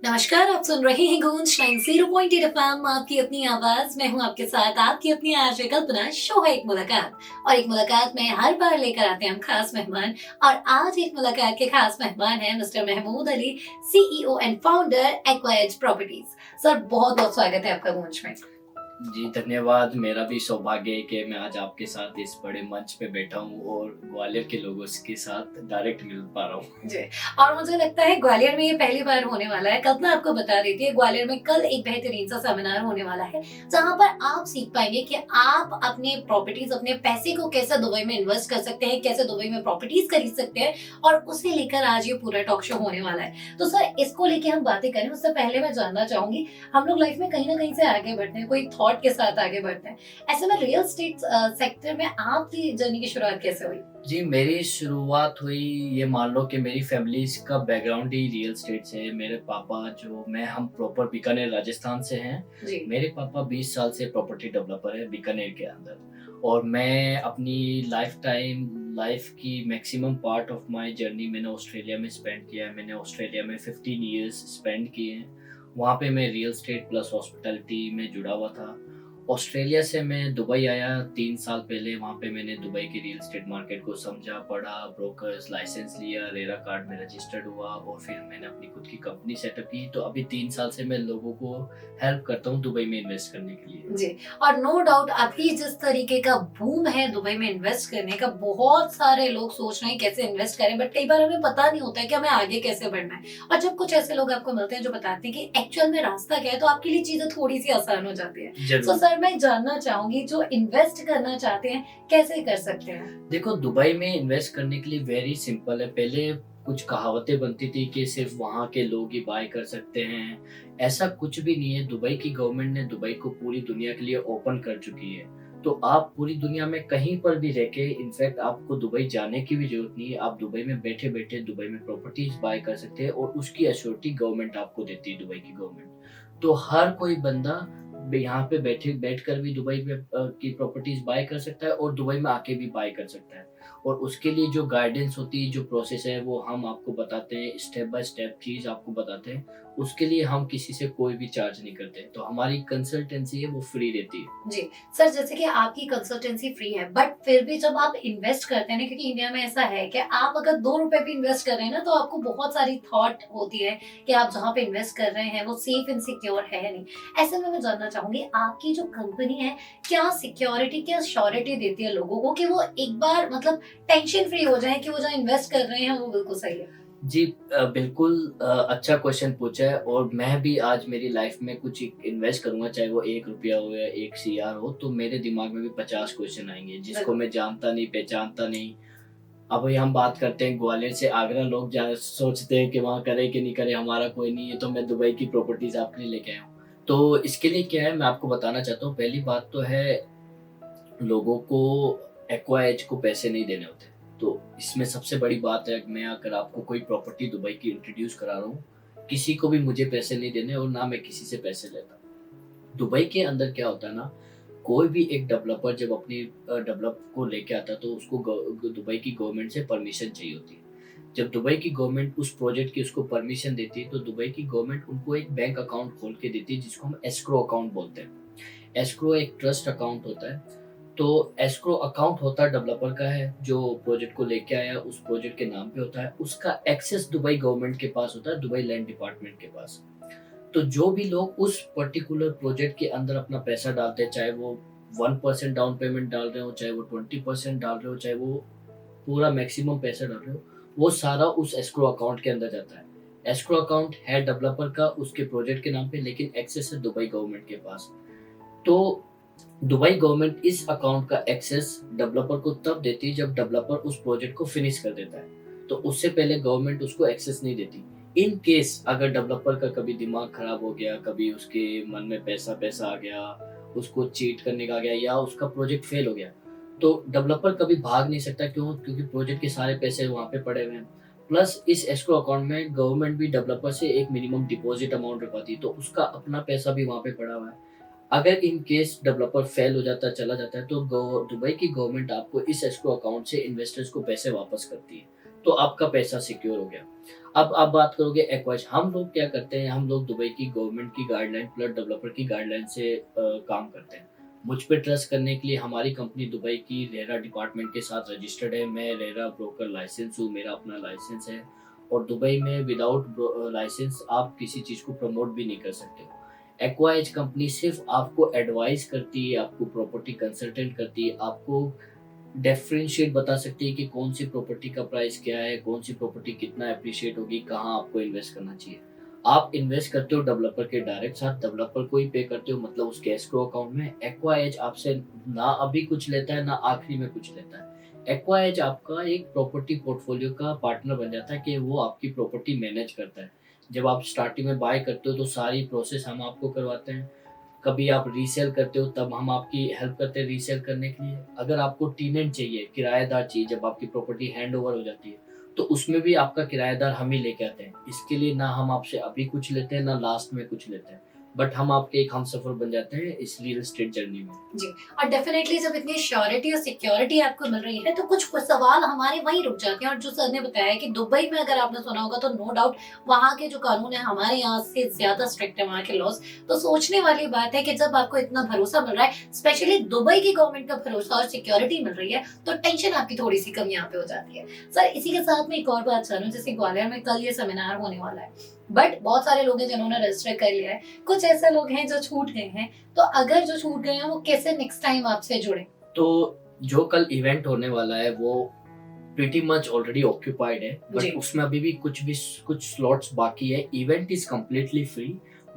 नमस्कार, आप सुन रहे हैं गूंज 90.8 एफएम, आपकी अपनी आवाज। मैं हूं आपके साथ, आपकी अपनी आरजे कल्पना। शो है एक मुलाकात, और एक मुलाकात में हर बार लेकर आते हैं हम खास मेहमान। और आज एक मुलाकात के खास मेहमान हैं mister Mahmood Ali, CEO and founder Aquaage properties. Sir, बहुत बहुत स्वागत है आपका गूंज में। जी धन्यवाद। मेरा भी सौभाग्य है कि मैं आज आपके साथ इस बड़े मंच पे बैठा हूँ और ग्वालियर के लोगों के साथ डायरेक्ट मिल पा रहा हूँ। जी। और मुझे लगता है ग्वालियर में ये पहली बार होने वाला है। कल्पना आपको बता देती है, ग्वालियर में कल एक बेहतरीन सा सेमिनार होने वाला है, जहां पर आप सीख पाएंगे कि आप अपने प्रॉपर्टीज, अपने पैसे को कैसे दुबई में इन्वेस्ट कर सकते हैं, कैसे दुबई में प्रॉपर्टीज खरीद सकते हैं। और उसे लेकर आज ये पूरा टॉक शो होने वाला है। तो सर, इसको लेके हम बातें करें उससे पहले मैं जानना चाहूंगी, हम लोग लाइफ में कहीं ना कहीं से आगे बढ़ते हैं, कोई थॉट के साथ आगे बढ़ते हैं। ऐसे में रियल एस्टेट सेक्टर में आपकी जर्नी की शुरुआत कैसे हुई? जी, मेरी शुरुआत हुई, ये मान लो कि मेरी फैमिली का बैकग्राउंड ही रियल एस्टेट से है। मेरे पापा जो मैं हम प्रॉपर बीकानेर राजस्थान से हैं। जी। मेरे पापा 20 साल से प्रॉपर्टी डेवलपर है बीकानेर के अंदर। और मैं अपनी लाइफ की maximum part of my journey मैंने ऑस्ट्रेलिया में स्पेंड किया है। मैंने ऑस्ट्रेलिया में 15 इयर्स स्पेंड किए हैं। वहाँ पे मैं रियल एस्टेट प्लस हॉस्पिटैलिटी में जुड़ा हुआ था। ऑस्ट्रेलिया से मैं दुबई आया 3 साल पहले। वहाँ पे मैंने दुबई की रियल एस्टेट मार्केट को समझा, पढ़ा, ब्रोकर्स लाइसेंस लिया, रेरा कार्ड में रजिस्टर्ड हुआ और फिर मैंने अपनी खुद की कंपनी सेटअप की। तो अभी 3 साल से मैं लोगों को हेल्प करता हूँ दुबई में इन्वेस्ट करने के लिए। जी। और नो डाउट अभी जिस तरीके का बूम है दुबई में इन्वेस्ट करने का, बहुत सारे लोग सोच रहे हैं कैसे इन्वेस्ट करें, बट कई बार हमें पता नहीं होता है कि हमें आगे कैसे बढ़ना है। और जब कुछ ऐसे लोग आपको मिलते हैं जो बताते हैं कि एक्चुअल में रास्ता क्या है, तो आपके लिए चीजें थोड़ी सी आसान हो जाती है। सो जरूर। सर, मैं जानना चाहूंगी, जो इन्वेस्ट करना चाहते हैं कैसे कर सकते हैं? देखो, दुबई में इन्वेस्ट करने के लिए वेरी सिंपल है। पहले कुछ कहावतें बनती थी कि सिर्फ वहाँ के लोग ही बाय कर सकते हैं। ऐसा कुछ भी नहीं है। दुबई की गवर्नमेंट ने दुबई को पूरी दुनिया के लिए ओपन कर चुकी है। तो आप पूरी दुनिया में कहीं पर भी रह के, इनफैक्ट आपको दुबई जाने की भी जरूरत नहीं है। आप दुबई में बैठे बैठे दुबई में प्रॉपर्टीज बाय कर सकते हैं और उसकी अश्योरिटी गवर्नमेंट आपको देती है, दुबई की गवर्नमेंट। तो हर कोई बंदा यहाँ पे बैठ कर भी दुबई में की प्रॉपर्टीज बाय कर सकता है और दुबई में आके भी बाय कर सकता है। और उसके लिए जो गाइडेंस होती है, जो प्रोसेस है, वो हम आपको बताते हैं, स्टेप बाय स्टेप चीज आपको बताते हैं। उसके लिए हम किसी से कोई भी चार्ज नहीं करते। तो हमारी कंसल्टेंसी है वो फ्री रहती है। जी। सर, जैसे कि आपकी कंसल्टेंसी फ्री है, बट फिर भी जब आप इन्वेस्ट करते हैं ना, क्योंकि इंडिया में ऐसा है कि आप अगर 2 रुपए भी इन्वेस्ट कर रहे हैं ना, तो आपको बहुत सारी थॉट होती है कि आप जहाँ पे इन्वेस्ट कर रहे हैं वो सेफ एंड सिक्योर है या नहीं। ऐसे में मैं जानना चाहूंगी, आपकी जो कंपनी है, क्या सिक्योरिटी, क्या श्योरिटी देती है लोगों को कि वो एक बार मतलब टेंशन फ्री हो जाए कि वो जहाँ इन्वेस्ट कर रहे हैं वो बिल्कुल सही है? जी, बिल्कुल अच्छा क्वेश्चन पूछा है। और मैं भी आज मेरी लाइफ में कुछ इन्वेस्ट करूंगा, चाहे वो 1 रुपया हो या 1 CR हो, तो मेरे दिमाग में भी 50 क्वेश्चन आएंगे जिसको बिल्कुल। मैं जानता नहीं, पहचानता नहीं। अब वही हम बात करते हैं ग्वालियर से आगरा, लोग सोचते हैं कि वहाँ करे कि नहीं करे, हमारा कोई नहीं है। तो मैं दुबई की प्रॉपर्टीज आपके लिए लेके आया हूँ। तो इसके लिए क्या है, मैं आपको बताना चाहता हूँ। पहली बात तो है, लोगों को एक्वा एज को पैसे नहीं देने होते। तो इसमें सबसे बड़ी बात है, मैं अगर आपको कोई प्रॉपर्टी दुबई की इंट्रोड्यूस करा रहा हूँ, किसी को भी मुझे पैसे नहीं देने और ना मैं किसी से पैसे लेता। दुबई के अंदर क्या होता है ना, कोई भी एक डेवलपर जब अपनी डेवलप को लेके आता है तो उसको दुबई की गवर्नमेंट से परमिशन चाहिए होती है। जब दुबई की गवर्नमेंट उस प्रोजेक्ट की उसको परमिशन देती है तो दुबई की गवर्नमेंट उनको एक बैंक अकाउंट खोल के देती है, जिसको हम एस्क्रो अकाउंट बोलते हैं। एस्क्रो एक ट्रस्ट अकाउंट होता है। तो एस्क्रो अकाउंट होता है डेवलपर का है, जो प्रोजेक्ट को लेके आया उस प्रोजेक्ट के नाम पे होता है। उसका एक्सेस दुबई गवर्नमेंट के पास होता है, दुबई लैंड डिपार्टमेंट के पास। तो जो भी लोग उस पर्टिकुलर प्रोजेक्ट के अंदर अपना पैसा डालते हैं, चाहे वो 1% डाउन पेमेंट डाल रहे हो, चाहे वो 20% डाल रहे हो, चाहे वो पूरा मैक्सिमम पैसा डाल रहे हो, वो सारा उस एस्क्रो अकाउंट के अंदर जाता है। एस्क्रो अकाउंट है डेवलपर का उसके प्रोजेक्ट के नाम पे, लेकिन एक्सेस है दुबई गवर्नमेंट के पास। तो दुबई गवर्नमेंट इस अकाउंट का एक्सेस डेवलपर को तब देती है जब डेवलपर उस प्रोजेक्ट को फिनिश कर देता है। तो उससे पहले गवर्नमेंट उसको एक्सेस नहीं देती। इन केस अगर डेवलपर का कभी दिमाग खराब हो गया, कभी उसके मन में पैसा पैसा आ गया, उसको चीट करने का आ गया, या उसका प्रोजेक्ट फेल हो गया, तो डेवलपर कभी भाग नहीं सकता। क्यों? क्योंकि प्रोजेक्ट के सारे पैसे वहाँ पे पड़े हुए हैं। प्लस इस एस्क्रो अकाउंट में गवर्नमेंट भी डेवलपर से एक मिनिमम डिपॉजिट अमाउंट रखवाती है, तो उसका अपना पैसा भी वहाँ पे पड़ा हुआ है। अगर इन केस डेवलपर फेल हो जाता है, चला जाता है, तो दुबई की गवर्नमेंट आपको इस एस्क्रो अकाउंट से इन्वेस्टर्स को पैसे वापस करती है। तो आपका पैसा सिक्योर हो गया। अब आप बात करोगे एक्वाज, हम लोग क्या करते हैं, हम लोग दुबई की गवर्नमेंट की गाइडलाइन प्लस डेवलपर की गाइडलाइन से काम करते हैं। मुझ पे ट्रस्ट करने के लिए हमारी कंपनी दुबई की रेरा डिपार्टमेंट के साथ रजिस्टर्ड है। मैं रेरा ब्रोकर लाइसेंस हूँ, मेरा अपना लाइसेंस है। और दुबई में विदाउट लाइसेंस आप किसी चीज़ को प्रमोट भी नहीं कर सकते हो। एक्वाइज कंपनी सिर्फ आपको एडवाइस करती है, आपको प्रॉपर्टी कंसल्टेंट करती है, आपको डिफरेंशिएट बता सकती है कि कौन सी प्रॉपर्टी का प्राइस क्या है, कौन सी प्रॉपर्टी कितना अप्रिशिएट होगी, कहाँ आपको इन्वेस्ट करना चाहिए। आप इन्वेस्ट करते हो डेवलपर के डायरेक्ट साथ, डेवलपर को ही पे करते हो, मतलब उसके एस्क्रो अकाउंट में। एक्वा एज आपसे ना अभी कुछ लेता है ना आखिरी में कुछ लेता है। एक्वा एज आपका एक प्रॉपर्टी पोर्टफोलियो का पार्टनर बन जाता है कि वो आपकी प्रॉपर्टी मैनेज करता है। जब आप स्टार्टिंग में बाय करते हो तो सारी प्रोसेस हम आपको करवाते हैं। कभी आप रीसेल करते हो तब हम आपकी हेल्प करते हैं रीसेल करने के लिए। अगर आपको टेनेंट चाहिए, किराएदार चाहिए, जब आपकी प्रॉपर्टी हैंड ओवर हो जाती है तो उसमें भी आपका किराएदार हम ही लेके आते हैं। इसके लिए ना हम आपसे अभी कुछ लेते हैं ना लास्ट में कुछ लेते हैं, बट हम आपके एक हमसफर बन जाते हैं इस रियल एस्टेट जर्नी में। जी। और डेफिनेटली जब इतनी श्योरिटी और सिक्योरिटी आपको मिल रही है तो कुछ कुछ सवाल हमारे वहीं रुक जाते हैं। और जो सर ने बताया कि दुबई में अगर आपने सुना होगा तो नो डाउट वहाँ के जो कानून है हमारे यहाँ से ज्यादा स्ट्रिक्ट है, वहाँ के लॉज। तो सोचने वाली बात है कि जब आपको इतना भरोसा मिल रहा है, स्पेशली दुबई की गवर्नमेंट का भरोसा और सिक्योरिटी मिल रही है, तो टेंशन आपकी थोड़ी सी कम यहाँ पे हो जाती है। सर इसी के साथ में एक और बात जानूं, जैसे ग्वालियर में कल ये सेमिनार होने वाला है, बट बहुत सारे लोग हैं जिन्होंने रजिस्टर कर लिया है, कुछ ऐसे लोग हैं जो छूट गए हैं। तो अगर जो छूट गए हैं वो कैसे नेक्स्ट टाइम आपसे जुड़े? तो जो कल इवेंट होने वाला है वो प्रीटी मच ऑलरेडी ऑक्यूपाइड है, जी। बट उसमें अभी भी कुछ स्लॉट्स बाकी है। Event is completely free,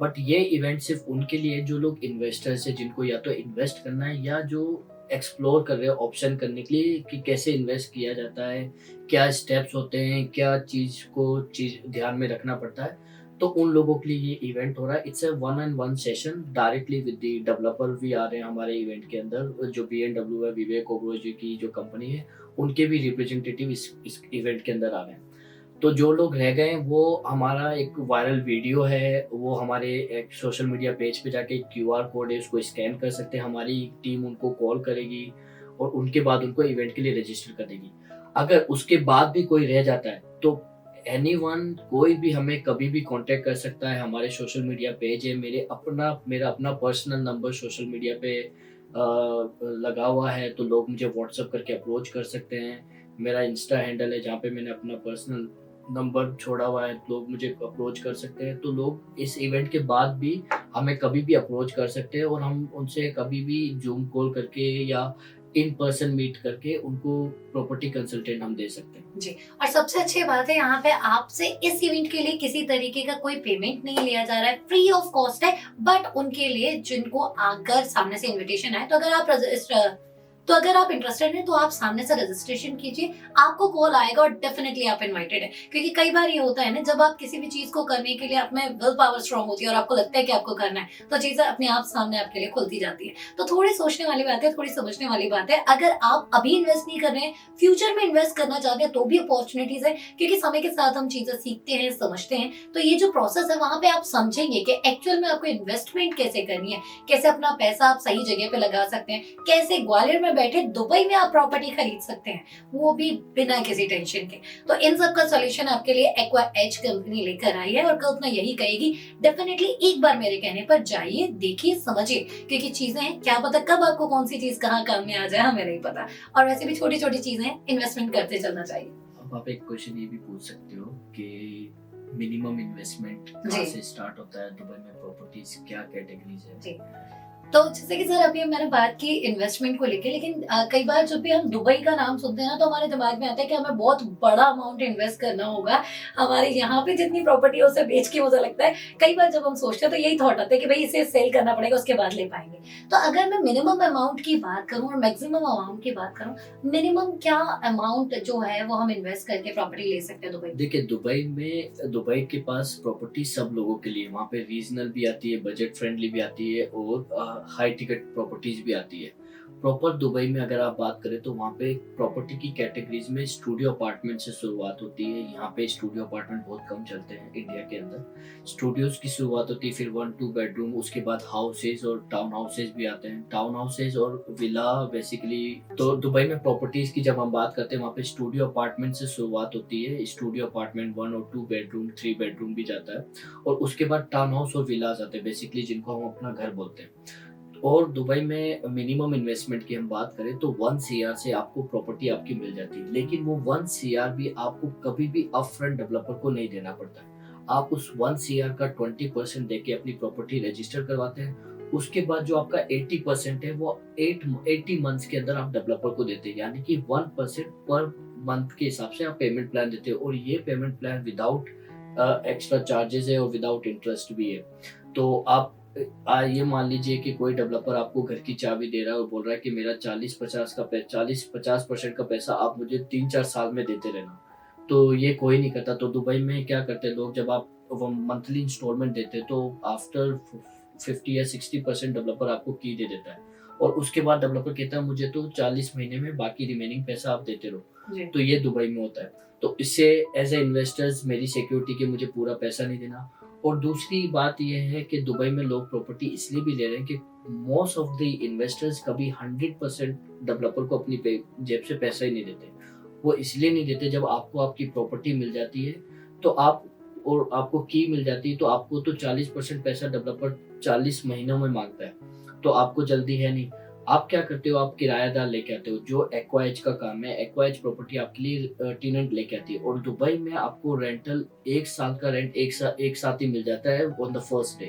but ये इवेंट सिर्फ उनके लिए जो लोग इन्वेस्टर्स है, जिनको या तो इन्वेस्ट करना है या जो एक्सप्लोर कर रहे हैं ऑप्शन करने के लिए कि कैसे इन्वेस्ट किया जाता है, क्या स्टेप्स होते हैं, क्या चीज ध्यान में रखना पड़ता है। तो उन लोगों के लिए ये इवेंट हो रहा है। It's a 1-on-1 session directly with the developer भी आ रहे हैं हमारे इवेंट के अंदर। जो BNW है, विवेक ओबरॉय जी की जो कंपनी है, उनके भी रिप्रेजेंटेटिव इस इवेंट के अंदर आ रहे हैं। तो जो लोग रह गए वो हमारा एक वायरल वीडियो है, वो हमारे एक सोशल मीडिया पेज पे जाके QR कोड है, उसको स्कैन कर सकते हैं। हमारी टीम उनको कॉल करेगी और उनके बाद उनको इवेंट के लिए रजिस्टर कर देगी। अगर उसके बाद भी कोई रह जाता है तो एनीवन, कोई भी हमें कभी भी कांटेक्ट कर सकता है। हमारे सोशल मीडिया पेज है, मेरा अपना पर्सनल नंबर सोशल मीडिया पे लगा हुआ है, तो लोग मुझे व्हाट्सएप करके अप्रोच कर सकते हैं। मेरा इंस्टा हैंडल है जहाँ पे मैंने अपना पर्सनल नंबर छोड़ा हुआ है, लोग मुझे अप्रोच कर सकते हैं। तो लोग इस इवेंट के बाद भी हमें कभी भी अप्रोच कर सकते हैं और हम उनसे कभी भी जूम कॉल करके या इन पर्सन मीट करके उनको प्रॉपर्टी कंसल्टेंट हम दे सकते हैं। जी। और सबसे अच्छी बात है यहाँ पे आपसे इस इवेंट के लिए किसी तरीके का कोई पेमेंट नहीं लिया जा रहा है, फ्री ऑफ कॉस्ट है। बट उनके लिए जिनको आकर सामने से इनविटेशन आए, तो अगर आप इंटरेस्टेड हैं तो आप सामने से रजिस्ट्रेशन कीजिए, आपको कॉल आएगा और डेफिनेटली आप इनवाइटेड हैं। क्योंकि कई बार ये होता है ना, जब आप किसी भी चीज को करने के लिए आप में विल पावर स्ट्रांग होती है और आपको लगता है कि आपको करना है, तो चीजें अपने आप सामने आपके लिए खुलती जाती है। तो थोड़ी सोचने वाली बात है, थोड़ी समझने वाली बात है। अगर आप अभी इन्वेस्ट नहीं कर रहे हैं, फ्यूचर में इन्वेस्ट करना चाहते हैं, तो भी अपॉर्चुनिटीज है। क्योंकि समय के साथ हम चीजें सीखते हैं, समझते हैं। तो ये जो प्रोसेस है वहां पे आप समझेंगे कि एक्चुअल में आपको इन्वेस्टमेंट कैसे करनी है, कैसे अपना पैसा आप सही जगह पे लगा सकते हैं, कैसे ग्वालियर में बैठे दुबई में आप प्रॉपर्टी खरीद सकते हैं, वो भी बिना किसी टेंशन के। तो इन सब का सॉल्यूशन आपके लिए एक्वा एज कंपनी लेकर आई है। और कल्पना यही कहेगी, डेफिनेटली एक बार मेरे कहने पर जाइए, देखिए, समझिए। क्योंकि चीजें हैं, क्या पता कब आपको कौन सी चीज कहाँ काम में आ जाए, हमें नहीं पता। और वैसे भी छोटी छोटी चीजें हैं, इन्वेस्टमेंट करते चलना चाहिए। अब आप एक क्वेश्चन ये भी पूछ सकते हो कि मिनिमम इन्वेस्टमेंट कहाँ से स्टार्ट होता है दुबई में, प्रॉपर्टीज क्या कैटेगरीज है? जी। तो जैसे कि सर अभी मैंने बात की इन्वेस्टमेंट को लेके, लेकिन कई बार जब भी हम दुबई का नाम सुनते हैं ना, तो हमारे दिमाग में आता है कि हमें बहुत बड़ा अमाउंट इन्वेस्ट करना होगा। हमारे यहाँ पे जितनी प्रॉपर्टी है उसे बेच के, मुझे लगता है कई बार जब हम सोचते हैं तो यही थॉट आता है कि भाई इसे सेल करना पड़ेगा, उसके बाद ले पाएंगे। तो अगर मैं मिनिमम अमाउंट की बात करूँ और मैक्सिमम अमाउंट की बात करूँ, मिनिमम क्या अमाउंट जो है वो हम इन्वेस्ट करके प्रॉपर्टी ले सकते हैं दुबई? देखिए, दुबई के पास प्रॉपर्टी सब लोगों के लिए, वहाँ पे रीजनल भी आती है, बजट फ्रेंडली भी आती है और हाई टिकट प्रॉपर्टीज भी आती है। प्रॉपर दुबई में अगर आप बात करें तो वहाँ पे प्रॉपर्टी की कैटेगरीज में स्टूडियो अपार्टमेंट से शुरुआत होती है। यहाँ पे स्टूडियो अपार्टमेंट बहुत कम चलते हैं इंडिया के अंदर। स्टूडियोज की शुरुआत होती है, फिर 1-2 बेडरूम, उसके बाद हाउसेज और टाउन हाउसेज भी आते हैं। टाउन हाउसेज और विला बेसिकली। तो दुबई में प्रॉपर्टीज की जब हम बात करते हैं वहाँ पे स्टूडियो अपार्टमेंट से शुरुआत होती है। स्टूडियो अपार्टमेंट 1 और 2 बेडरूम, 3 बेडरूम भी जाता है, और उसके बाद टाउन हाउस और विलाज आते हैं बेसिकली, जिनको हम अपना घर बोलते हैं। और दुबई में मिनिमम इन्वेस्टमेंट की हम बात करें तो 1 सीआर से आपको प्रॉपर्टी आपकी मिल जाती है, लेकिन वो 1 सीआर भी आपको कभी भी अपफ्रंट डेवलपर को नहीं देना पड़ता है। आप उस 1 सीआर का 20% देके अपनी प्रॉपर्टी रजिस्टर करवाते हैं। उसके बाद जो आपका 80% है वो 80 मंथ्स के अंदर आप डेवलपर को देते हैं, यानी कि 1% पर मंथ के हिसाब से आप पेमेंट प्लान देते हो, और ये payment plan without extra charges है और विदाउट इंटरेस्ट भी है। तो आप ये मान लीजिए कि कोई डेवलपर आपको घर की चाबी दे रहा है और बोल रहा है कि मेरा 40-50% का पैसा आप मुझे 3-4 साल में देते रहना, तो ये कोई नहीं करता। तो दुबई में क्या करते हैं लोग, जब आप वो मंथली इंस्टॉलमेंट देते हैं तो आफ्टर 50 या 60% डेवलपर आपको की दे देता है, और उसके बाद डेवलपर कहता है मुझे तो 40 महीने में बाकी रिमेनिंग पैसा आप देते रहो। तो ये दुबई में होता है। तो इससे एज ए इन्वेस्टर्स मेरी सिक्योरिटी के मुझे पूरा पैसा नहीं देना। और दूसरी बात यह है कि दुबई में लोग प्रॉपर्टी इसलिए भी ले रहे हैं कि मोस्ट ऑफ द इन्वेस्टर्स कभी 100% डेवलपर को अपनी जेब से पैसा ही नहीं देते। वो इसलिए नहीं देते, जब आपको आपकी प्रॉपर्टी मिल जाती है तो आप, और आपको की मिल जाती है तो आपको तो 40% पैसा डेवलपर 40 महीनों में मांगता है, तो आपको जल्दी है नहीं। आप क्या करते हो, आप किराएदार लेके आते हो, जो एक्वाएज का काम है। एक्वाएज प्रॉपर्टी आपके लिए टेनेंट लेके आती है, और दुबई में आपको रेंटल 1 साल का रेंट एक साथ ही मिल जाता है ऑन द फर्स्ट डे।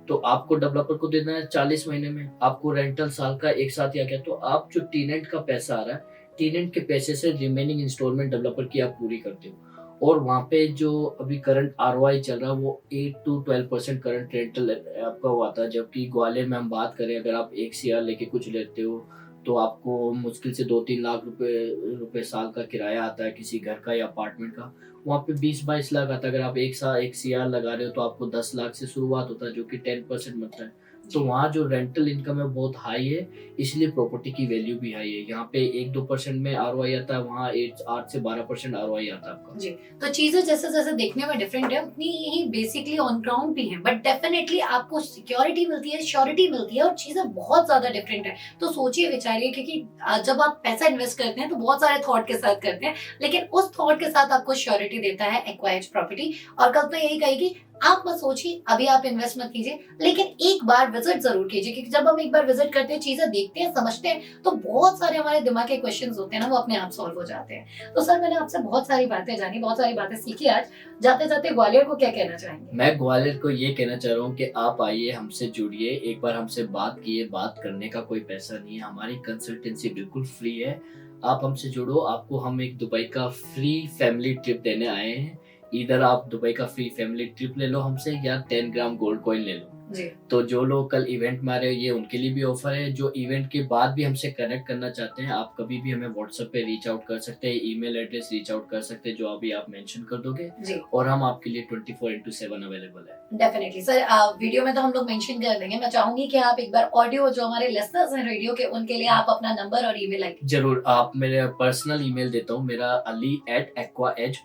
तो आपको डेवलपर को देना है 40 महीने में, आपको रेंटल साल का एक साथ ही आ गया, तो आप जो टेनेंट का पैसा आ रहा है, टेनेंट के पैसे से रिमेनिंग इंस्टॉलमेंट डेवलपर की आप पूरी करते हो। और वहाँ पे जो अभी करंट आरओआई चल रहा है वो 8-12% करंट रेंटल आपका हुआ था। जबकि ग्वालियर में हम बात करें, अगर आप 1 सीआर लेके कुछ लेते हो तो आपको मुश्किल से 2-3 लाख रुपए साल का किराया आता है किसी घर का या अपार्टमेंट का। वहाँ पे 20-22 लाख आता है। अगर आप 1 सीआर लगा रहे हो तो आपको 10 लाख से शुरुआत होता है, जो कि 10% बनता है। तो वहाँ जो रेंटल इनकम है बहुत हाई है, इसलिए प्रॉपर्टी की वैल्यू भी हाई है। यहाँ पे 1-2% में आरओआई आता है, वहाँ 8 से 12% आरओआई आता है आपका। जी, तो चीजें जैसे जैसे देखने में डिफरेंट है उतनी ही बेसिकली ऑन ग्राउंड भी है, बट डेफिनेटली आपको सिक्योरिटी मिलती है, श्योरिटी मिलती है, और चीजें बहुत ज्यादा डिफरेंट है। तो सोचिए विचारिए, क्योंकि जब आप पैसा इन्वेस्ट करते हैं तो बहुत सारे थॉट के साथ करते हैं, लेकिन उस थॉट के साथ आपको श्योरिटी देता है एक्वायर्ड प्रॉपर्टी। और कल तो यही कहेगी, आप मत सोचिए अभी आप इन्वेस्ट मत कीजिए, लेकिन एक बार विजिट जरूर कीजिए, क्योंकि जब हम एक बार विजिट करते हैं, चीजें देखते हैं, समझते हैं, तो बहुत सारे हमारे दिमाग के क्वेश्चंस होते हैं ना, वो अपने आप सॉल्व हो जाते हैं। तो सर, मैंने आपसे बहुत सारी बातें जानी, बहुत सारी बातें सीखी आज। जाते जाते ग्वालियर को क्या कहना चाहेंगे? मैं ग्वालियर को ये कहना चाह रहा हूँ कि आप आइए, हमसे जुड़िए, एक बार हमसे बात कीजिए। बात करने का कोई पैसा नहीं है, हमारी कंसल्टेंसी बिल्कुल फ्री है। आप हमसे जुड़ो, आपको हम एक दुबई का फ्री फैमिली ट्रिप देने आए हैं। इधर आप दुबई का फ्री फैमिली ट्रिप ले लो हमसे, या 10 ग्राम गोल्ड कॉइन ले लो। जी, तो जो लोग कल इवेंट में आ रहे हो, ये उनके लिए भी ऑफर है। जो इवेंट के बाद भी हमसे कनेक्ट करना चाहते हैं, आप कभी भी हमें व्हाट्सएप पे रीच आउट कर सकते हैं, ईमेल एड्रेस रीच आउट कर सकते हैं, जो अभी आप मेंशन कर दोगे, जी, और हम आपके लिए 24/7 अवेलेबल है। Definitely sir. वीडियो में तो हम लोग मेंशन कर देंगे। मैं चाहूंगी कि आप एक बार ऑडियो, जो हमारे लिसनर्स हैं रेडियो के, उनके लिए आप अपना नंबर और ईमेल आईडी। जरूर, आप मेरे पर्सनल ईमेल देता हूँ। मेरा ali@aquaedge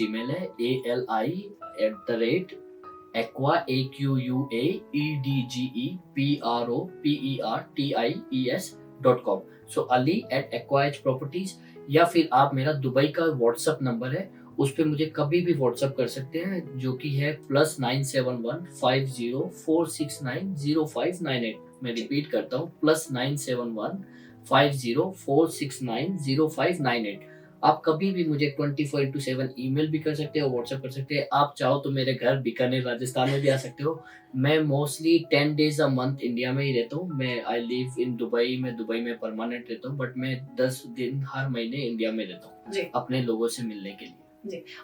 ईमेल है, ali@aquaedgeproperties.com। सो ali@aquaedge या फिर आप मेरा दुबई का व्हाट्सएप नंबर है, उस पे मुझे कभी भी व्हाट्सएप कर सकते हैं, जो कि है +971 50 469 0598। मैं रिपीट करता हूँ, +971 50 469 0598। आप कभी भी मुझे 24/7 ईमेल भी कर सकते हो, व्हाट्सएप कर सकते हैं। आप चाहो तो मेरे घर बीकानेर राजस्थान में भी आ सकते हो। मैं mostly 10 days a month India में ही रहता हूँ। मैं आई लिव इन दुबई, मैं दुबई में परमानेंट रहता हूँ, बट मैं 10 दिन हर महीने इंडिया में रहता हूँ जी, अपने लोगों से मिलने के लिए।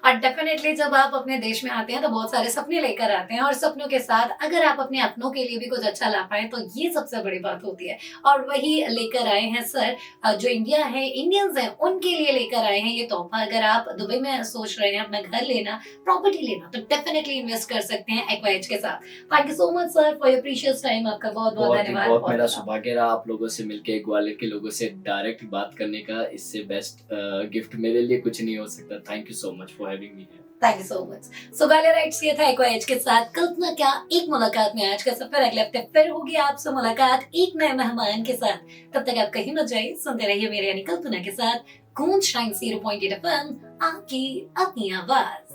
और डेफिनेटली जब आप अपने देश में आते हैं तो बहुत सारे सपने लेकर आते हैं, और सपनों के साथ अगर आप अपने अपनों के लिए भी कुछ अच्छा ला पाए तो ये सबसे बड़ी बात होती है। और वही लेकर आए हैं सर, जो इंडिया है, इंडियंस हैं, उनके लिए लेकर आए हैं ये तोहफा। अगर आप दुबई में सोच रहे हैं अपना घर लेना, प्रॉपर्टी लेना, तो डेफिनेटली इन्वेस्ट कर सकते हैं एक्वाएज के साथ। Thank you so much sir for your precious time. आपका बहुत बहुत धन्यवाद। बहुत मेरा सौभाग्य रहा आप लोगों से मिलके, ग्वालियर के लोगों से डायरेक्ट बात करने का। इससे बेस्ट गिफ्ट मेरे लिए कुछ नहीं हो सकता। Thank you so much for having me here. Thank you so much. So Gwaliorites, ये था एक्वाएज के साथ कल्पना क्या एक मुलाकात में आज का सफर। अगले हफ्ते फिर होगी आपसे मुलाकात एक नए मेहमान के साथ। तब तक आप कहीं मत जाइए, सुनते रहिए मेरे यानी कल्पना के साथ गूंज टाइम 0.8 FM, आपकी अपनी आवाज।